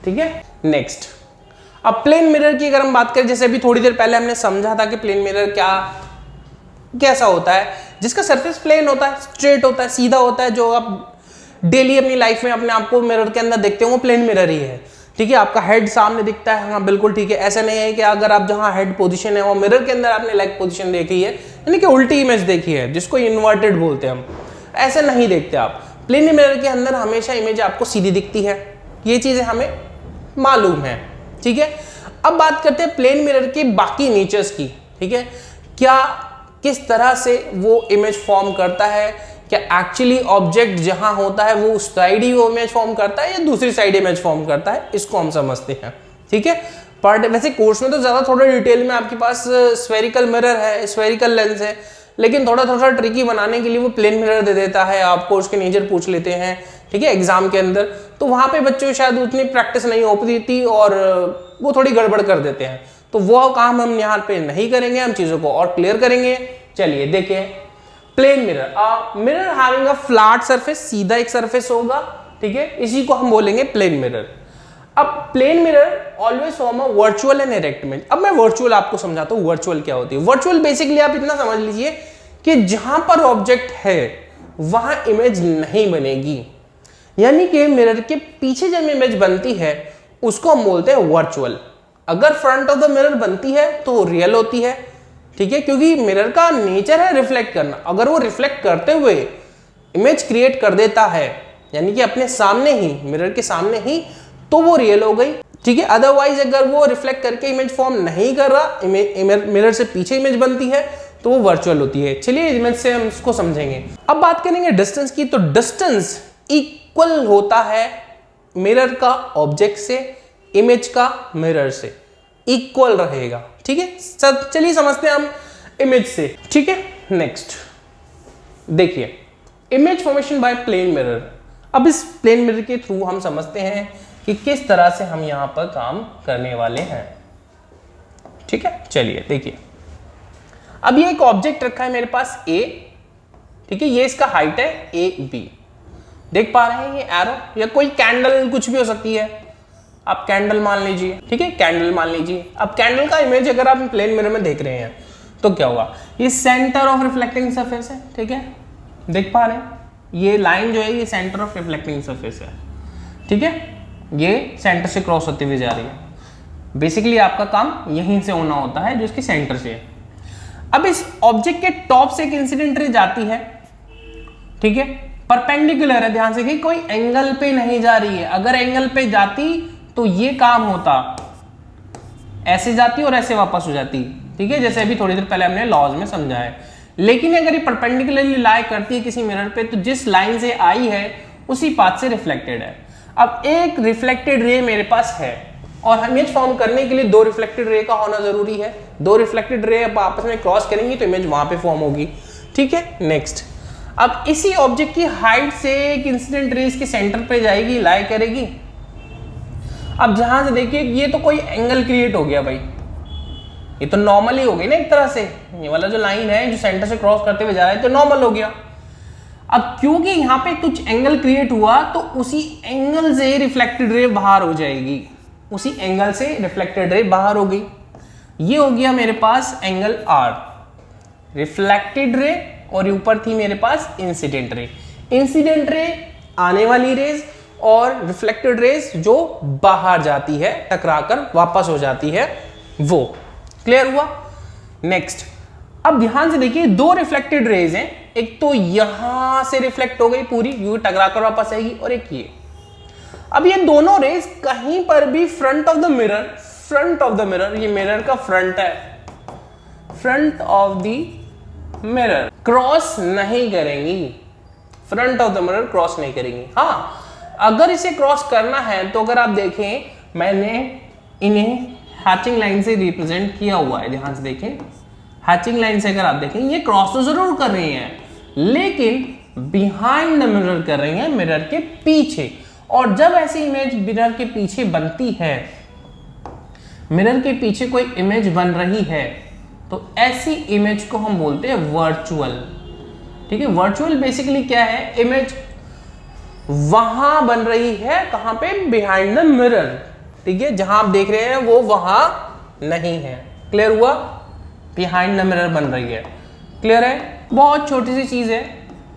ठीक है। नेक्स्ट, अब प्लेन मिरर की अगर हम बात करें, जैसे अभी थोड़ी देर पहले हमने समझा था कि प्लेन मिरर कैसा होता है, जिसका सरफेस प्लेन होता है, स्ट्रेट होता है, सीधा होता है, जो आप डेली अपनी लाइफ में अपने आप को मिरर के अंदर देखते हो वो प्लेन मिरर ही है। ठीक है, आपका हेड सामने दिखता है, हाँ बिल्कुल ठीक है। ऐसा नहीं है कि अगर आप जहां हेड पोजीशन है वो मिरर के अंदर आपने लेग पोजीशन देखी है, यानी कि उल्टी इमेज देखी है, जिसको इन्वर्टेड बोलते हैं हम, ऐसे नहीं देखते आप। प्लेन मिरर के अंदर हमेशा इमेज आपको सीधी दिखती है, ये चीजें हमें मालूम है। ठीक है, अब बात करते हैं प्लेन मिरर के बाकी नेचर्स की। ठीक है, किस तरह से वो इमेज फॉर्म करता है, क्या एक्चुअली ऑब्जेक्ट जहां होता है वो उस साइड ही वो इमेज फॉर्म करता है या दूसरी साइड इमेज फॉर्म करता है, इसको हम समझते हैं। ठीक है, बट वैसे कोर्स में तो ज्यादा थोड़ा डिटेल में आपके पास स्फेरिकल मिरर है, स्फेरिकल लेंस है, लेकिन थोड़ा थोड़ा ट्रिकी बनाने के लिए वो प्लेन मिरर दे देता है आपको, उसके नेचर पूछ लेते हैं। ठीक है, एग्जाम के अंदर, तो वहां पे बच्चों शायद उतनी प्रैक्टिस नहीं हो पाती और वो थोड़ी गड़बड़ कर देते हैं, तो वो काम हम यहाँ पे नहीं करेंगे, हम चीजों को और क्लियर करेंगे। चलिए देखिए, plane mirror, mirror having a flat surface, सीधा एक सरफेस होगा। ठीक है, इसी को हम बोलेंगे प्लेन मिरर। अब plane mirror always form a virtual and erect image. अब मैं वर्चुअल आपको समझाता हूँ, वर्चुअल क्या होती है। वर्चुअल बेसिकली आप इतना समझ लीजिए कि जहां पर ऑब्जेक्ट है वहां इमेज नहीं बनेगी, यानी कि मिरर के पीछे जब इमेज बनती है उसको हम बोलते हैं वर्चुअल। अगर फ्रंट ऑफ द मिरर बनती है तो वो रियल होती है। ठीक है, क्योंकि मिरर का नेचर है रिफ्लेक्ट करना। अगर वो रिफ्लेक्ट करते हुए इमेज क्रिएट कर देता है, यानी कि अपने सामने ही, मिरर के सामने ही, तो वो रियल हो गई। ठीक है, अदरवाइज अगर वो रिफ्लेक्ट करके इमेज फॉर्म नहीं कर रहा, मिरर से पीछे इमेज बनती है, तो वो वर्चुअल होती है। चलिए इमेज से हम इसको समझेंगे। अब बात करेंगे डिस्टेंस की, तो डिस्टेंस इक्वल होता है मिरर का ऑब्जेक्ट से, इमेज का मिरर से इक्वल रहेगा। ठीक है, चलिए समझते हैं हम इमेज से। ठीक है, नेक्स्ट देखिए, image formation by plane mirror. अब इस प्लेन मिरर के थ्रू हम समझते हैं कि किस तरह से हम यहां पर काम करने वाले हैं। ठीक है, चलिए देखिए, अब ये एक ऑब्जेक्ट रखा है मेरे पास ए। ठीक है, ये इसका हाइट है ए बी, देख पा रहे हैं ये एरो, या कोई कैंडल कुछ भी हो सकती है, आप कैंडल मान लीजिए। ठीक है, कैंडल मान लीजिए। अब कैंडल का इमेज अगर आप प्लेन मिरर में देख रहे हैं तो क्या होगा, ये सेंटर ऑफ रिफ्लेक्टिंग सरफेस है। ठीक है, देख पा रहे हैं ये लाइन जो है ये सेंटर ऑफ रिफ्लेक्टिंग सरफेस है। ठीक है, ये सेंटर से क्रॉस होते हुए जा रही है। बेसिकली आपका काम यहीं से होना होता है, जो इसकी सेंटर से है। अब इस ऑब्जेक्ट के टॉप से एक इंसिडेंट रे जाती है। ठीक है, परपेंडिकुलर है, ध्यान से कि कोई एंगल पे नहीं जा रही है। अगर एंगल पे जाती तो ये काम होता, ऐसे जाती और ऐसे वापस हो जाती। ठीक है, जैसे अभी थोड़ी देर पहले हमने लॉज में समझा है। लेकिन अगर ये परपेंडिकुलरली लाई करती है किसी मिरर पे, तो जिस लाइन से आई है उसी पाथ से रिफ्लेक्टेड है। अब एक रिफ्लेक्टेड रे मेरे पास है और इमेज फॉर्म करने के लिए दो रिफ्लेक्टेड रे का होना जरूरी है। दो रिफ्लेक्टेड रे अब आपस में क्रॉस करेंगी तो इमेज वहां पे फॉर्म होगी। ठीक है, नेक्स्ट, अब इसी ऑब्जेक्ट की हाइट से एक इंसिडेंट रे इसके सेंटर पे जाएगी, लाई करेगी। अब जहां से देखिए ये तो कोई एंगल क्रिएट हो गया भाई, ये तो नॉर्मल ही हो गई ना एक तरह से। ये वाला जो लाइन है जो सेंटर से क्रॉस करते हुए जा रहा है तो नॉर्मल हो गया। अब क्योंकि यहाँ पे कुछ एंगल क्रिएट हुआ तो उसी एंगल से रिफ्लेक्टेड रे बाहर हो जाएगी, उसी एंगल से रिफ्लेक्टेड रे बाहर हो गई। ये हो गया मेरे पास एंगल आर, रिफ्लेक्टेड रे, और ऊपर थी मेरे पास इंसिडेंट रे। इंसिडेंट रे आने वाली रेज और रिफ्लेक्टेड रेज जो बाहर जाती है, टकराकर वापस हो जाती है, वो क्लियर हुआ। नेक्स्ट, अब ध्यान से देखिए, दो रिफ्लेक्टेड रेज हैं, एक तो यहां से रिफ्लेक्ट हो गई पूरी, यू टकराकर वापस आएगी, और एक ये। अब ये दोनों रेज कहीं पर भी फ्रंट ऑफ द मिरर, ये मिरर का फ्रंट है, front of the mirror cross नहीं करेंगी, front of the mirror cross नहीं करेंगी। हाँ, अगर इसे क्रॉस करना है तो अगर आप देखें मैंने इन्हें हैचिंग लाइन से रिप्रेजेंट किया हुआ है, ध्यान से देखें, हैचिंग लाइन से अगर आप देखें ये क्रॉस तो जरूर कर रही हैं, लेकिन बिहाइंड द मिरर कर रही हैं, मिरर के पीछे। और जब ऐसी इमेज मिरर के पीछे बनती है, मिरर के पीछे कोई इमेज बन रही है, तो ऐसी इमेज को हम बोलते हैं वर्चुअल। ठीक है, वर्चुअल बेसिकली क्या है, इमेज वहां बन रही है, कहां पे, बिहाइंड द मिरर, ठीक है, जहां आप देख रहे हैं वो वहां नहीं है। क्लियर हुआ? बिहाइंड द मिरर बन रही है। क्लियर है? बहुत छोटी सी चीज है,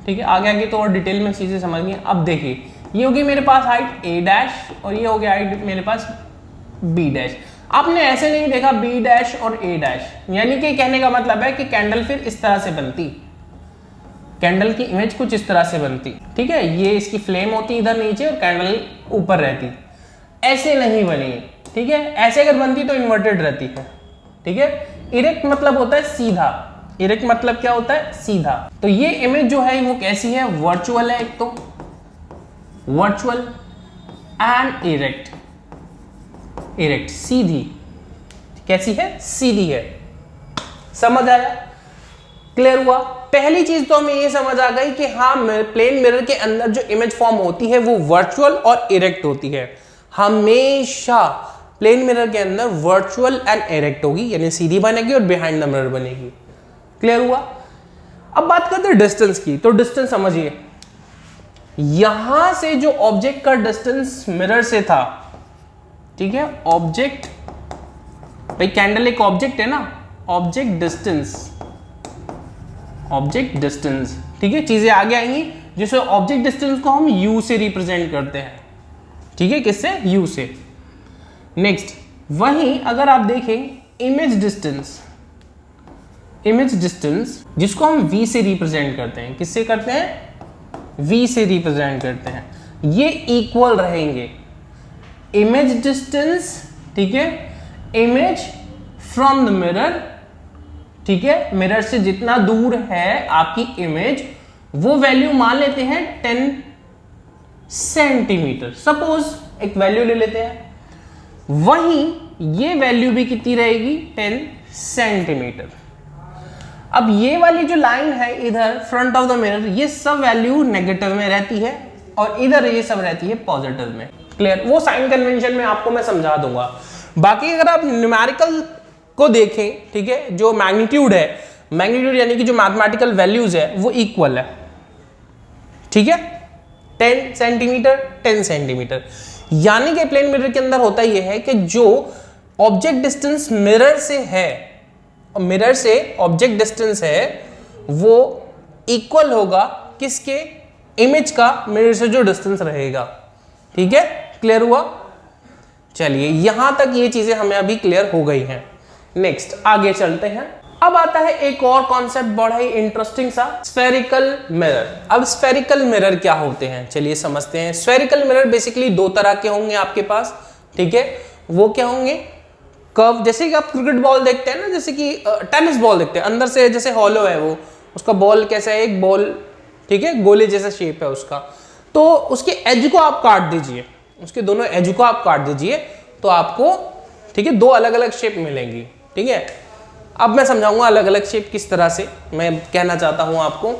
ठीक है, आगे आगे तो और डिटेल में चीजें समझनी है। अब देखिए, ये होगी मेरे पास हाइट a डैश और ये हो गया हाइट मेरे पास b डैश। आपने ऐसे नहीं देखा b डैश और a डैश, यानी कि कहने का मतलब है कि कैंडल फिर इस तरह से बनती, कैंडल की इमेज कुछ इस तरह से बनती, ठीक है, ये इसकी फ्लेम होती इधर नीचे और कैंडल ऊपर रहती, ऐसे नहीं बनी, ठीक है। ऐसे अगर बनती तो इन्वर्टेड रहती है, ठीक है। इरेक्ट मतलब होता है सीधा, इरेक्ट मतलब क्या होता है? सीधा। तो ये इमेज जो है वो कैसी है? वर्चुअल है, एक तो वर्चुअल एंड इरेक्ट। इरेक्ट सीधी, कैसी है? सीधी है। समझ आया? क्लियर हुआ? पहली चीज तो हमें ये समझ आ गई कि हाँ, प्लेन मिरर के अंदर जो इमेज फॉर्म होती है वो वर्चुअल और इरेक्ट होती है। हमेशा प्लेन मिरर के अंदर वर्चुअल एंड इरेक्ट होगी, यानी सीधी बनेगी और बिहाइंड द मिरर बनेगी। क्लियर हुआ? अब बात करते हैं डिस्टेंस की। तो डिस्टेंस समझिए, यहां से जो ऑब्जेक्ट का डिस्टेंस मिरर से था, ठीक है, ऑब्जेक्ट, भाई कैंडल एक ऑब्जेक्ट है ना, ऑब्जेक्ट डिस्टेंस, ऑब्जेक्ट डिस्टेंस, ठीक है, चीजें आगे आएंगी, जिससे ऑब्जेक्ट डिस्टेंस को हम u से रिप्रेजेंट करते हैं, ठीक है, किससे? u से। नेक्स्ट, वहीं अगर आप देखें इमेज डिस्टेंस, इमेज डिस्टेंस जिसको हम v से रिप्रेजेंट करते हैं, किससे करते हैं? v से रिप्रेजेंट करते हैं, ये इक्वल रहेंगे। इमेज डिस्टेंस, ठीक है, इमेज फ्रॉम द मिरर, ठीक है, मिरर से जितना दूर है आपकी इमेज, वो वैल्यू मान लेते हैं 10 सेंटीमीटर, सपोज एक वैल्यू ले लेते हैं। वहीं ये वैल्यू भी कितनी रहेगी? 10 सेंटीमीटर। अब ये वाली जो लाइन है इधर फ्रंट ऑफ द मिरर, ये सब वैल्यू नेगेटिव में रहती है और इधर ये सब रहती है पॉजिटिव में। क्लियर? वो साइन कन्वेंशन में आपको मैं समझा दूंगा। बाकी अगर आप न्यूमेरिकल को देखें, ठीक है, जो मैग्नीट्यूड है, मैग्नीट्यूड यानी कि जो मैथमेटिकल वैल्यूज है वो इक्वल है, ठीक है, 10 सेंटीमीटर 10 सेंटीमीटर। यानी कि प्लेन मिरर के अंदर होता यह है कि जो ऑब्जेक्ट डिस्टेंस मिरर से है और मिरर से ऑब्जेक्ट डिस्टेंस है वो इक्वल होगा किसके? इमेज का मिरर से जो डिस्टेंस रहेगा, ठीक है। क्लियर हुआ? चलिए, यहां तक ये चीजें हमें अभी क्लियर हो गई हैं। नेक्स्ट आगे चलते हैं। अब आता है एक और कॉन्सेप्ट बड़ा ही इंटरेस्टिंग सा, स्फेरिकल मिरर। अब स्फेरिकल मिरर क्या होते हैं, चलिए समझते हैं। स्फेरिकल मिरर बेसिकली दो तरह के होंगे आपके पास, ठीक है। वो क्या होंगे? कर्व, जैसे कि आप क्रिकेट बॉल देखते हैं ना, जैसे कि टेनिस बॉल देखते हैं, अंदर से जैसे हॉलो है वो, उसका बॉल कैसा है? एक बॉल, ठीक है, गोले जैसा शेप है उसका। तो उसके एज को आप काट दीजिए, उसके दोनों एज को आप काट दीजिए तो आपको, ठीक है, दो अलग अलग शेप मिलेंगी, ठीक है। अब मैं समझाऊंगा अलग अलग शेप किस तरह से मैं कहना चाहता हूं आपको।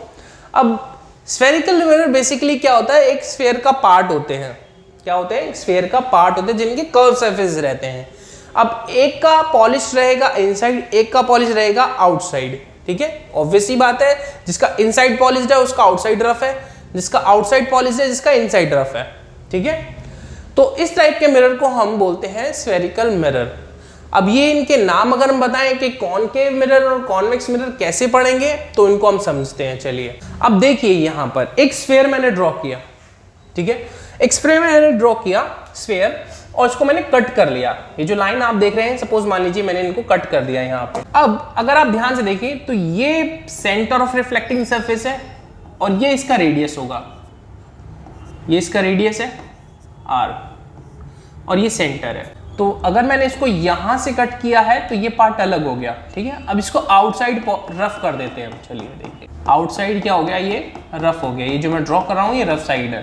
अब स्फेरिकल मिरर बेसिकली क्या होता है? एक स्फेयर का पार्ट होते हैं। क्या होते हैं? एक स्फेयर का पार्ट होते हैं जिनके कर्व सरफेस रहते हैं। अब एक का पॉलिश रहेगा इनसाइड, एक का पॉलिश रहेगा आउटसाइड, ठीक है। ऑब्वियस सी बात है, जिसका इनसाइड पॉलिश है उसका आउटसाइड रफ है, जिसका आउटसाइड पॉलिश है जिसका इनसाइड रफ है, ठीक है। तो इस टाइप के मिरर को हम बोलते हैं स्फेरिकल मिरर। अब ये इनके नाम अगर हम बताएं कि कॉनकेव मिरर और कॉन्वेक्स मिरर कैसे पढ़ेंगे तो इनको हम समझते हैं। चलिए, अब देखिए यहां पर एक स्फेयर मैंने ड्रॉ किया, ठीक है, एक स्फेयर मैंने ड्रॉ किया स्फेयर, और इसको मैंने कट कर लिया। ये जो लाइन आप देख रहे हैं, सपोज मान लीजिए मैंने इनको कट कर दिया यहाँ पे। अब अगर आप ध्यान से देखें तो ये सेंटर ऑफ रिफ्लेक्टिंग सरफेस है और ये इसका रेडियस होगा, ये इसका रेडियस है r और ये सेंटर है। तो अगर मैंने इसको यहां से कट किया है तो ये पार्ट अलग हो गया, ठीक है। अब इसको आउटसाइड रफ कर देते हैं हम। चलिए देखिए, आउटसाइड क्या हो गया? ये रफ हो गया। ये जो मैं ड्रॉ कर रहा हूं ये रफ साइड है,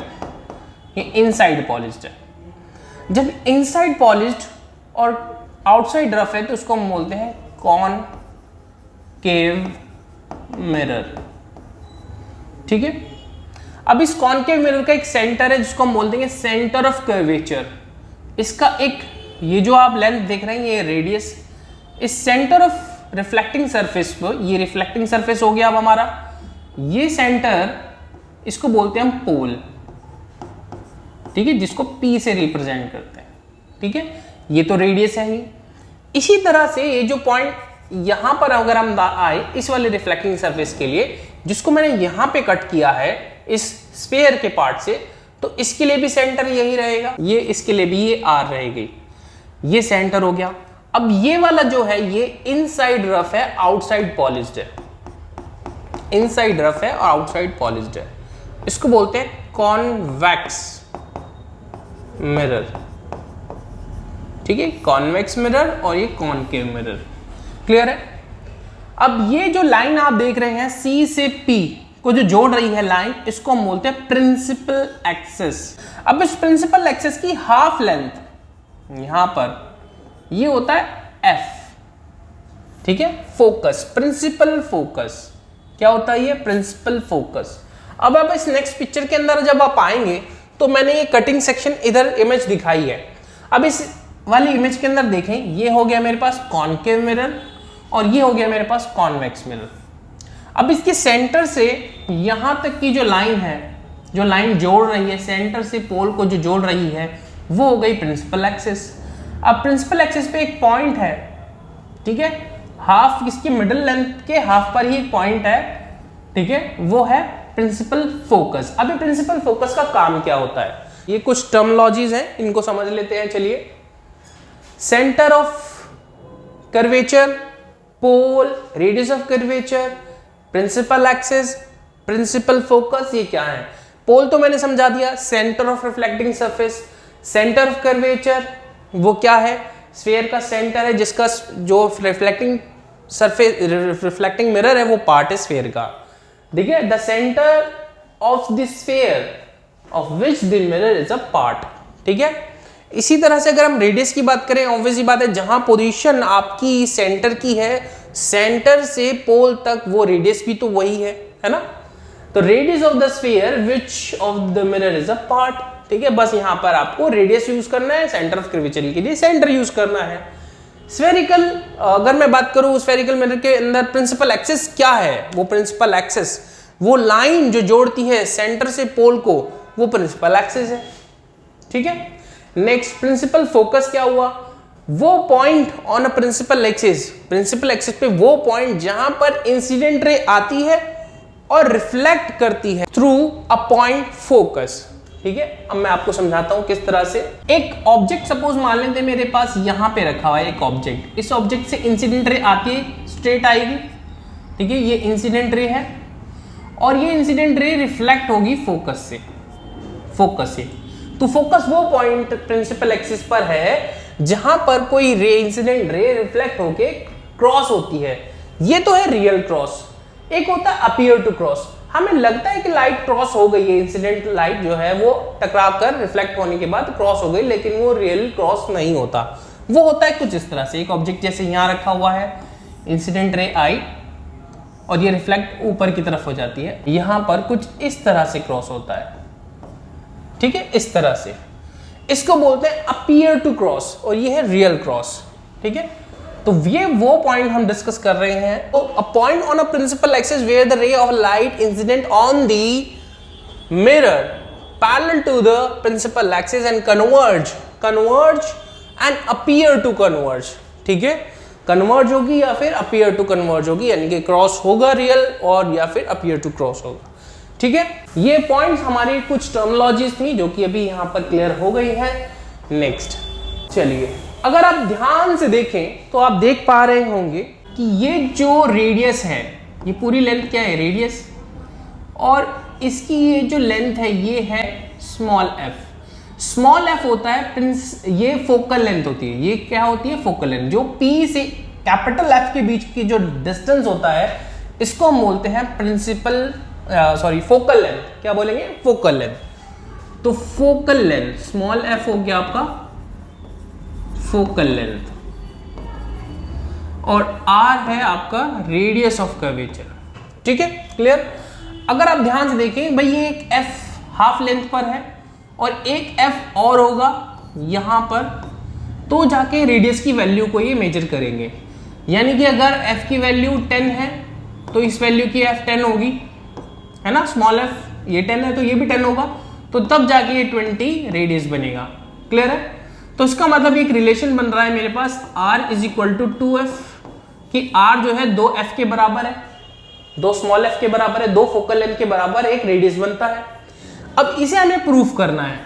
ये इनसाइड पॉलिश्ड है। जब इनसाइड पॉलिश्ड और आउटसाइड रफ है तो उसको हम बोलते हैं कॉनकेव मिरर, ठीक है। अब इस कॉनकेव मिरर का एक सेंटर है जिसको हम बोल देंगे सेंटर ऑफ कर्वेचर। इसका एक, ये जो आप लेंथ देख रहे हैं ये रेडियस, इस सेंटर ऑफ रिफ्लेक्टिंग सरफेस पर, ये रिफ्लेक्टिंग सरफेस हो गया अब हमारा, ये सेंटर, इसको बोलते हैं हम पोल, ठीक है, जिसको P से रिप्रेजेंट करते हैं, ठीक है। ये तो रेडियस है ही। इसी तरह से ये जो पॉइंट यहां पर अगर हम आए इस वाले रिफ्लेक्टिंग सरफेस के लिए, जिसको मैंने यहां पे कट किया है इस स्फीयर के पार्ट से, तो इसके लिए भी सेंटर यही रहेगा, ये इसके लिए भी ये आर रहेगी, ये सेंटर हो गया। अब ये वाला जो है ये इनसाइड रफ है, आउटसाइड पॉलिश्ड है, इनसाइड रफ है और आउटसाइड पॉलिश्ड है। इसको बोलते हैं कॉन्वेक्स मिरर, ठीक है, कॉन्वेक्स मिरर और ये कॉनकेव मिरर। क्लियर है? अब ये जो लाइन आप देख रहे हैं सी से पी को जो जोड़ रही है लाइन, इसको हम बोलते हैं प्रिंसिपल एक्सिस। अब इस प्रिंसिपल एक्सिस की हाफ लेंथ यहां पर ये होता है एफ, ठीक है, फोकस, प्रिंसिपल फोकस। क्या होता है ये? Principal focus. अब आप इस नेक्स्ट पिक्चर के अंदर जब आप आएंगे तो मैंने ये कटिंग सेक्शन इधर इमेज दिखाई है। अब इस वाली इमेज के अंदर देखें, ये हो गया मेरे पास कॉनकेव मिरर और ये हो गया मेरे पास कॉन्वेक्स मिरर। अब इसके सेंटर से यहां तक की जो लाइन है, जो लाइन जोड़ रही है सेंटर से पोल को जो जोड़ रही है, वो हो गई प्रिंसिपल एक्सिस। अब प्रिंसिपल एक्सिस पे एक पॉइंट है, ठीक है, हाफ इसकी मिडिल लेंथ के हाफ पर ही एक पॉइंट है, ठीक है, वो है प्रिंसिपल फोकस। अब ये प्रिंसिपल फोकस का काम क्या होता है? ये कुछ टर्मिनोलॉजीज हैं, इनको समझ लेते हैं। चलिए, centre of curvature, pole, radius of curvature, principal axis, principal focus, ये क्या है? पोल तो मैंने समझा दिया, centre of reflecting surface, centre of curvature वो क्या है? स्फीयर का सेंटर है, जिसका जो रिफ्लेक्टिंग सरफेस रिफ्लेक्टिंग मिरर है वो पार्ट है स्फीयर का, ठीक है। The centre of the sphere of which the mirror is a part, ठीक है। इसी तरह से अगर हम रेडियस की बात करें, ऑब्वियसली बात है, जहां पोजीशन आपकी सेंटर की है, सेंटर से पोल तक वो रेडियस भी तो वही है ना। तो radius of the sphere which of the mirror is a part, ठीक है। बस यहां पर आपको रेडियस यूज करना है, सेंटर ऑफ कर्वेचर के लिए सेंटर यूज करना है। स्फेरिकल अगर मैं बात करूं, स्फेरिकल मिरर के अंदर प्रिंसिपल एक्सिस क्या है? वो प्रिंसिपल एक्सिस, वो लाइन जो जोड़ती है सेंटर से पोल को, वो प्रिंसिपल एक्सिस है, ठीक है। नेक्स्ट, प्रिंसिपल फोकस क्या हुआ? वो point on a principal axis, principal axis पे वो पॉइंट जहां पर इंसिडेंट रे आती है और रिफ्लेक्ट करती है थ्रू अ पॉइंट फोकस, ठीक है। अब मैं आपको समझाता हूं किस तरह से। एक ऑब्जेक्ट सपोज मान लेते हैं मेरे पास यहां पे रखा हुआ है एक ऑब्जेक्ट, इस ऑब्जेक्ट से इंसिडेंट रे आती है, स्ट्रेट आएगी, ठीक है, ये इंसिडेंट रे है और ये इंसिडेंट रे रिफ्लेक्ट होगी फोकस से, फोकस से। तो फोकस वो पॉइंट प्रिंसिपल एक्सिस पर है जहां पर कोई रे, इंसिडेंट रे रिफ्लेक्ट होके क्रॉस होती है। ये तो है रियल क्रॉस। एक होता है अपीयर टू क्रॉस, हमें लगता है कि लाइट क्रॉस हो गई है, इंसिडेंट लाइट जो है वो टकराव कर रिफ्लेक्ट होने के बाद क्रॉस हो गई, लेकिन वो रियल क्रॉस नहीं होता। वो होता है कुछ इस तरह से, एक ऑब्जेक्ट जैसे यहां रखा हुआ है, इंसिडेंट रे आई और ये रिफ्लेक्ट ऊपर की तरफ हो जाती है, यहां पर कुछ इस तरह से क्रॉस होता है, ठीक है, इस तरह से। इसको बोलते हैं अपीयर टू क्रॉस और ये है रियल क्रॉस, ठीक है। तो ये वो पॉइंट हम डिस्कस कर रहे हैं। तो a point on a principal axis where the ray of light incident on the mirror parallel to the principal axis and converge and appear to converge, ठीक है। कन्वर्ज होगी या फिर अपीयर टू कन्वर्ज होगी, यानी कि क्रॉस होगा real और या फिर अपीयर टू क्रॉस होगा, ठीक है। ये पॉइंट्स हमारी कुछ टर्मिनोलॉजीज थी जो कि अभी यहां पर क्लियर हो गई है। नेक्स्ट, चलिए, अगर आप ध्यान से देखें तो आप देख पा रहे होंगे कि ये जो रेडियस है, ये पूरी लेंथ क्या है? रेडियस, और इसकी ये जो लेंथ है ये है स्मॉल एफ। स्मॉल एफ होता है ये फोकल लेंथ होती है। ये क्या होती है? Focal length. जो पी से कैपिटल एफ के बीच की जो डिस्टेंस होता है, इसको हम बोलते हैं फोकल लेंथ। क्या बोलेंगे? Focal length. तो फोकल लेंथ स्मॉल एफ हो गया आपका फोकल लेंथ, और आर है आपका रेडियस ऑफ कर्वेचर, ठीक है, क्लियर। अगर आप ध्यान से देखें भाई, ये एक एफ हाफ लेंथ पर है और एक एफ और होगा यहां पर, तो जाके रेडियस की वैल्यू को ये मेजर करेंगे। यानी कि अगर एफ की वैल्यू 10 है तो इस वैल्यू की एफ 10 होगी, है ना। स्मॉल एफ ये 10 है तो ये भी 10 होगा, तो तब जाके ये 20 रेडियस बनेगा, क्लियर है। तो इसका मतलब एक रिलेशन बन रहा है मेरे पास r is equal to 2f, कि r जो है 2f के बराबर है, 2 स्मॉल f के बराबर है, 2 फोकल लेंथ के बराबर एक रेडियस बनता है। अब इसे हमें प्रूफ करना है,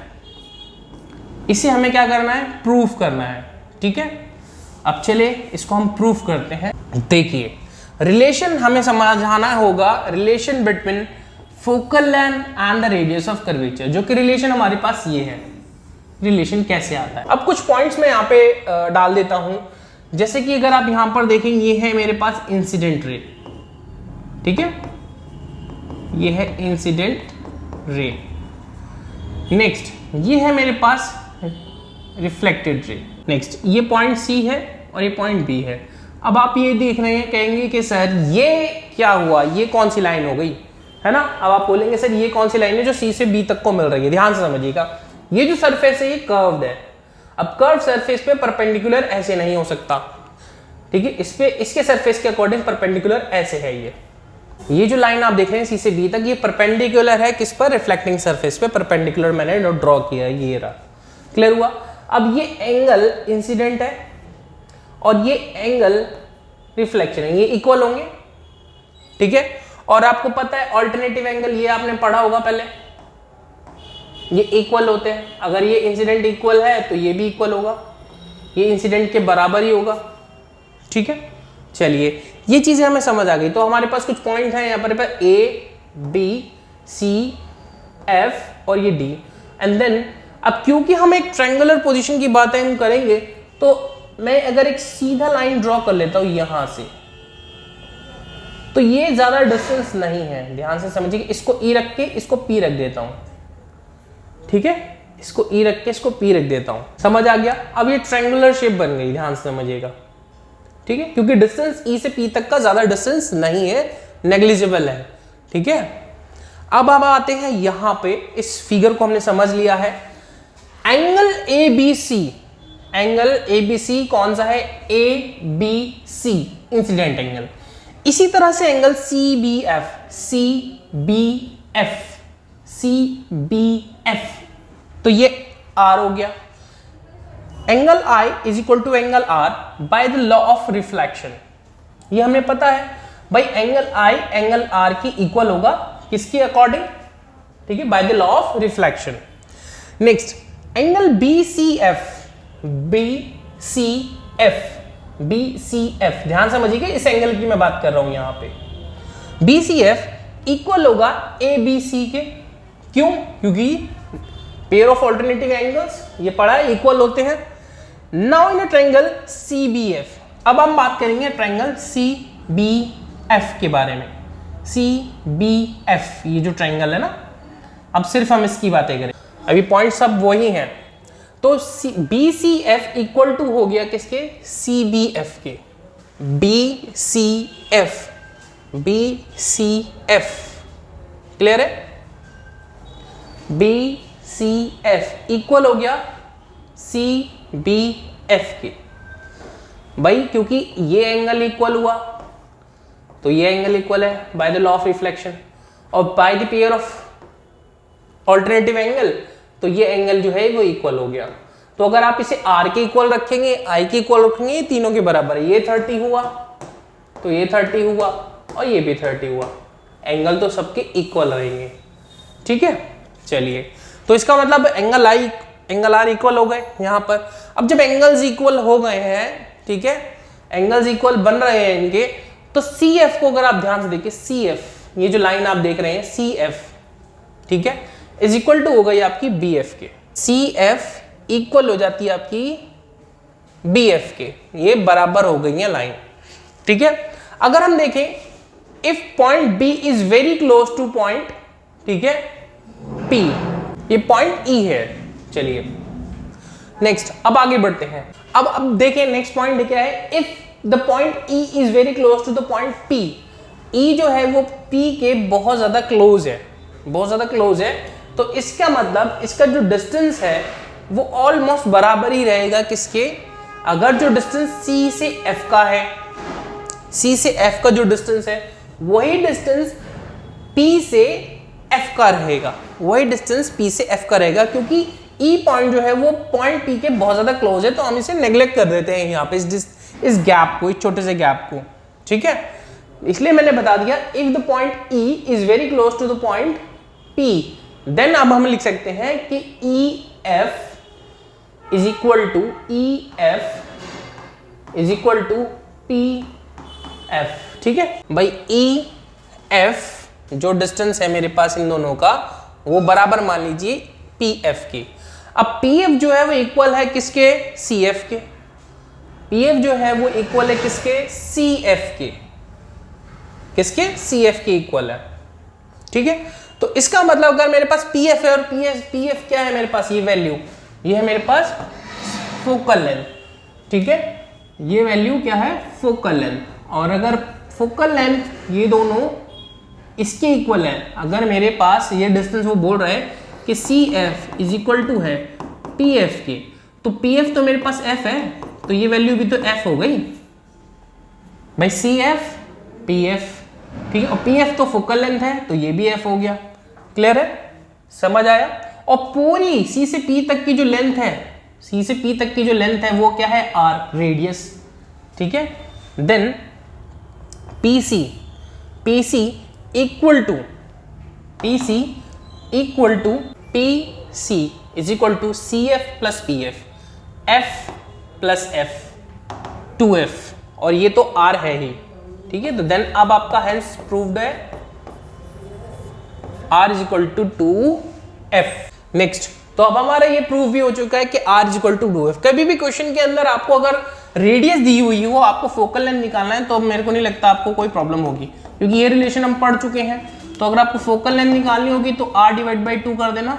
इसे हमें क्या करना है, प्रूफ करना है। ठीक है, अब चले इसको हम प्रूफ करते हैं। देखिए रिलेशन हमें समझाना होगा, relation between focal length and the radius of curvature, जो कि रिलेशन हमारे पास ये है। रिलेशन कैसे आता है, अब कुछ पॉइंट्स मैं यहाँ पे डाल देता हूं। जैसे कि अगर आप यहां पर देखेंगे, ये है मेरे पास इंसिडेंट रे, ठीक है, ये है इंसिडेंट रे। नेक्स्ट ये है मेरे पास रिफ्लेक्टेड रे। नेक्स्ट ये पॉइंट सी है और ये पॉइंट बी है। अब आप ये देख रहे हैं, कहेंगे कि सर ये क्या हुआ, ये कौन सी लाइन हो गई, है ना। अब आप बोलेंगे सर ये कौन सी लाइन है जो सी से बी तक को मिल रही है। ध्यान से समझिएगा, ये जो सरफेस है ये कर्व्ड है। अब कर्व सरफेस पे परपेंडिकुलर ऐसे नहीं हो सकता, ठीक है, इस पे इसके सरफेस के अकॉर्डिंग परपेंडिकुलर ऐसे है। ये जो लाइन आप देख रहे हैं सी से बी तक, ये परपेंडिकुलर है किस पर, रिफ्लेक्टिंग सरफेस पे परपेंडिकुलर मैंने ड्रॉ किया है, ये रहा। क्लियर हुआ। अब ये एंगल इंसिडेंट है और ये एंगल रिफ्लेक्शन है, ये इक्वल होंगे, ठीक है। और आपको पता है ऑल्टरनेटिव एंगल, ये आपने पढ़ा होगा पहले, ये इक्वल होते हैं। अगर ये इंसिडेंट इक्वल है तो ये भी इक्वल होगा, ये इंसिडेंट के बराबर ही होगा, ठीक है। चलिए ये चीजें हमें समझ आ गई। तो हमारे पास कुछ पॉइंट है यहाँ पर ए बी सी एफ और ये डी, एंड देन अब क्योंकि हम एक ट्रायंगुलर पोजीशन की बातें हम करेंगे, तो मैं अगर एक सीधा लाइन ड्रॉ कर लेता हूं यहां से, तो ये ज्यादा डिस्टेंस नहीं है। ध्यान से समझिए, इसको ई रख के इसको पी रख देता हूं, ठीक है, इसको ई रख के इसको पी रख देता हूं। समझ आ गया। अब ये ट्रायंगुलर शेप बन गई, ध्यान से समझिएगा, ठीक है, क्योंकि डिस्टेंस ई से पी तक का ज्यादा डिस्टेंस नहीं है, नेग्लिजिबल है, ठीक है। अब आते हैं यहां पे, इस फिगर को हमने समझ लिया है। Angle A B C, angle A B C कौन सा है, A B C incident angle. इसी तरह से angle C B F, C B F, C B F, तो ये आर हो गया। Angle I is equal to angle R by the law of reflection, ये हमें पता है भाई, एंगल आई एंगल आर की इक्वल होगा किसके अकॉर्डिंग, ठीक है, by the law of reflection. Next angle B C F, B C F, B C F, ध्यान समझिए इस एंगल की मैं बात कर रहा हूं यहां पे। बी सी एफ इक्वल होगा ए बी सी के, क्यों, क्योंकि पेयर ऑफ ऑल्टरनेटिव एंगल्स ये पढ़ा है, इक्वल होते हैं। Now in a triangle C B F, अब हम बात करेंगे ट्रायंगल सी बी एफ के बारे में। सी बी एफ, ये जो ट्रायंगल है ना, अब सिर्फ हम इसकी बातें करें, अभी पॉइंट सब वही हैं। तो B C F equal to हो गया किसके, सी बी एफ के। B C F, B C F, clear है, बी सी एफ इक्वल हो गया सी बी एफ के। भाई क्योंकि ये एंगल इक्वल हुआ तो ये एंगल इक्वल है by the law of reflection, और by the pair of alternative angle तो ये एंगल जो है वो इक्वल हो गया। तो अगर आप इसे r के इक्वल रखेंगे, i के इक्वल रखेंगे, ये तीनों के बराबर है। ये 30 हुआ तो ये 30 हुआ और ये भी 30 हुआ, एंगल तो सबके इक्वल रहेंगे, ठीक है। चलिए, तो इसका मतलब angle I angle R equal हो गए यहां पर। अब जब एंगल्स इक्वल हो गए हैं, ठीक है, एंगल्स इक्वल बन रहे हैं इनके, तो सी एफ को अगर आप ध्यान से देखिए, सी एफ, ये जो लाइन आप देख रहे हैं सी एफ, ठीक है, इज इक्वल टू हो गई आपकी बी एफ के। सी एफ इक्वल हो जाती है आपकी बी एफ के, ये बराबर हो गई है लाइन, ठीक है। अगर हम देखें, if point B is very close to point, ठीक है, पी, ये पॉइंट ई है। चलिए नेक्स्ट, अब आगे बढ़ते हैं। अब देखें नेक्स्ट पॉइंट क्या है, if the point E is very close to the point P, E जो है वो पी के बहुत ज्यादा क्लोज है, बहुत ज्यादा क्लोज है, तो इसका मतलब इसका जो डिस्टेंस है वो ऑलमोस्ट बराबर ही रहेगा किसके, अगर जो डिस्टेंस C से F का है, C से F का जो डिस्टेंस है वही डिस्टेंस P से F का रहेगा, वही डिस्टेंस P से F का रहेगा, क्योंकि ई पॉइंट जो है वो पॉइंट पी के बहुत ज्यादा क्लोज है, तो हम इसे नेग्लेक्ट कर देते हैं यहाँ पे इस गैप को, इस छोटे से गैप को, ठीक है। इसलिए मैंने बता दिया if the point E is very close to the point P, then अब हम लिख सकते हैं कि E F is equal to P F, ठीक है भाई। ई एफ जो डिस्टेंस है मेरे पास इन दोनों का वो बराबर मान लीजिए पी एफ के। अब पी एफ जो है वो इक्वल है किसके, सी एफ के। पी एफ जो है वो इक्वल है किसके, सी एफ के, किसके, सी एफ के इक्वल है, ठीक है। तो इसका मतलब अगर मेरे पास पी एफ है और पी एफ क्या है मेरे पास, ये वैल्यू, ये है मेरे पास फोकल लेंथ, ठीक है। ये वैल्यू क्या है, फोकल लेंथ। और अगर फोकल लेंथ ये दोनों इसके इक्वल है, अगर मेरे पास ये डिस्टेंस वो बोल रहा है कि C F is equal to है पी एफ के, तो पी एफ तो मेरे पास एफ है, तो ये वैल्यू भी तो एफ हो गई भाई, सी एफ पी एफ, ठीक है। और पी एफ तो फोकल लेंथ है, तो ये भी एफ हो गया। क्लियर है, समझ आया। और पूरी सी से पी तक की जो लेंथ है, सी से पी तक की जो लेंथ है वो क्या है, आर, रेडियस, ठीक है। Then PC equal to P C is equal to C F plus P F, F plus F 2f, और ये तो r है ही, ठीक है। तो देन अब आपका हेंस प्रूव्ड है r is equal to 2f। Next, तो अब हमारा ये प्रूव भी हो चुका है कि r is equal to 2f। कभी भी क्वेश्चन के अंदर आपको अगर रेडियस दी हुई हो, आपको फोकल लेंथ निकालना है, तो मेरे को नहीं लगता आपको कोई प्रॉब्लम होगी, क्योंकि ये रिलेशन हम पढ़ चुके हैं। तो अगर आपको फोकल लेंथ निकालनी होगी तो r डिवाइड बाई 2 कर देना,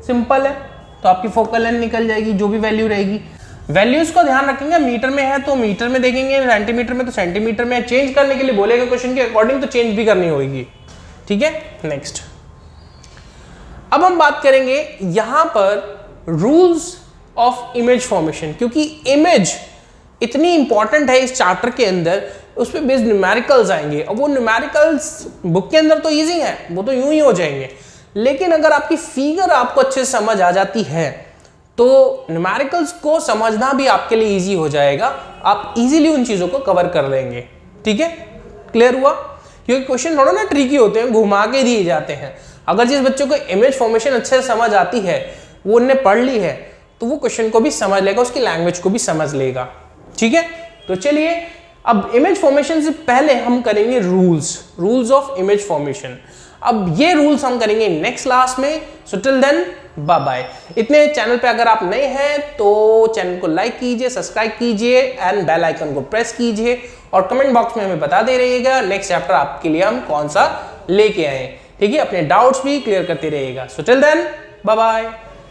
सिंपल है। तो आपकी फोकल लेंथ निकल जाएगी, जो भी वैल्यू रहेगी। वैल्यूज को ध्यान रखेंगे, मीटर में है तो मीटर में देखेंगे, सेंटीमीटर में तो सेंटीमीटर में। चेंज करने के लिए बोलेगा क्वेश्चन के अकॉर्डिंग, तो चेंज भी करनी होगी, ठीक है। नेक्स्ट, अब हम बात करेंगे यहां पर रूल्स ऑफ इमेज फॉर्मेशन, क्योंकि इमेज इतनी इंपॉर्टेंट है इस चैप्टर के अंदर, उस पर बेस्ड न्यूमेरिकल्स आएंगे। और वो न्यूमेरिकल्स बुक के अंदर तो इजी है, वो तो यूं ही हो जाएंगे, लेकिन अगर आपकी फिगर आपको अच्छे से समझ आ जाती है तो न्यूमेरिकल्स को समझना भी आपके लिए इजी हो जाएगा, आप इजीली उन चीजों को कवर कर लेंगे, ठीक है। क्लियर हुआ, क्योंकि क्वेश्चन थोड़ा ना ट्रिकी होते हैं, घुमा के दिए जाते हैं। अगर जिस बच्चों को इमेज फॉर्मेशन अच्छे से समझ आती है, वो उनने पढ़ ली है, तो वो क्वेश्चन को भी समझ लेगा, उसकी लैंग्वेज को भी समझ लेगा, ठीक है। तो चलिए, अब इमेज फॉर्मेशन से पहले हम करेंगे रूल्स ऑफ इमेज फॉर्मेशन। अब ये रूल्स हम करेंगे नेक्स्ट क्लास में। So till then, bye bye. इतने चैनल पे अगर आप नए हैं तो चैनल को लाइक कीजिए, सब्सक्राइब कीजिए एंड बेल आइकन को प्रेस कीजिए, और कमेंट बॉक्स में हमें बता दे रहिएगा नेक्स्ट चैप्टर आपके लिए हम कौन सा लेके आए, ठीक है। अपने डाउट्स भी क्लियर करते रहिएगा। So till then, bye bye.